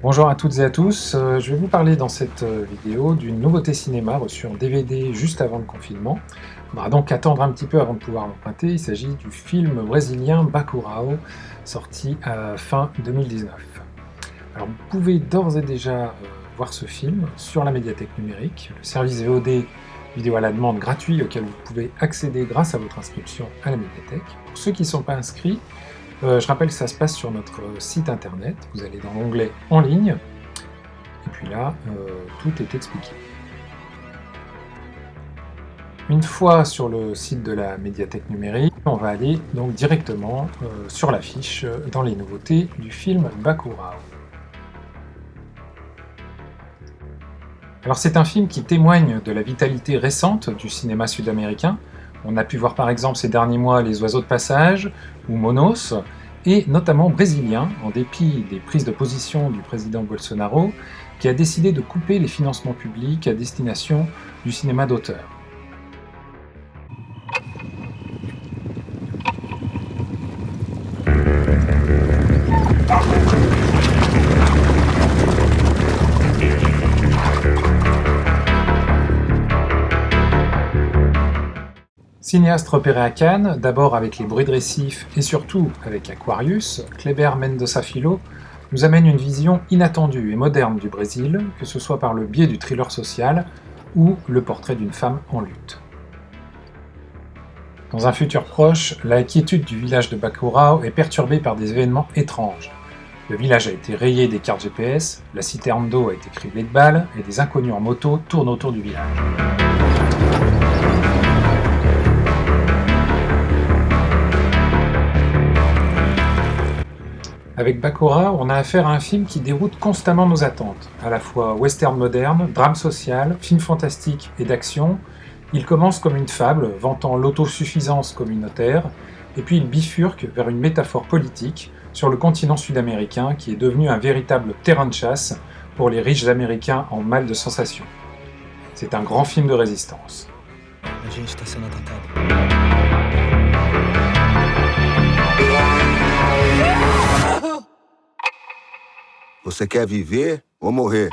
Bonjour à toutes et à tous, je vais vous parler dans cette vidéo d'une nouveauté cinéma reçue en DVD juste avant le confinement. Il faudra donc attendre un petit peu avant de pouvoir l'emprunter. Il s'agit du film brésilien Bacurau, sorti à fin 2019. Alors vous pouvez d'ores et déjà voir ce film sur la médiathèque numérique, le service VOD vidéo à la demande gratuit auquel vous pouvez accéder grâce à votre inscription à la médiathèque. Pour ceux qui ne sont pas inscrits, je rappelle que ça se passe sur notre site internet, vous allez dans l'onglet En ligne, et puis là, tout est expliqué. Une fois sur le site de la médiathèque numérique, on va aller donc directement sur l'affiche dans les nouveautés du film Bacurau. Alors c'est un film qui témoigne de la vitalité récente du cinéma sud-américain. On a pu voir par exemple ces derniers mois Les Oiseaux de passage ou Monos, et notamment brésilien, en dépit des prises de position du président Bolsonaro, qui a décidé de couper les financements publics à destination du cinéma d'auteur. Cinéaste repéré à Cannes, d'abord avec Les Bruits de récif et surtout avec Aquarius, Kleber Mendonça Filho nous amène une vision inattendue et moderne du Brésil, que ce soit par le biais du thriller social ou le portrait d'une femme en lutte. Dans un futur proche, la quiétude du village de Bacurau est perturbée par des événements étranges. Le village a été rayé des cartes GPS, la citerne d'eau a été criblée de balles et des inconnus en moto tournent autour du village. Avec Bacurau, on a affaire à un film qui déroute constamment nos attentes. À la fois western moderne, drame social, film fantastique et d'action, il commence comme une fable vantant l'autosuffisance communautaire, et puis il bifurque vers une métaphore politique sur le continent sud-américain qui est devenu un véritable terrain de chasse pour les riches américains en mal de sensations. C'est un grand film de résistance. A gente está sendo atacado. Você quer viver ou morrer?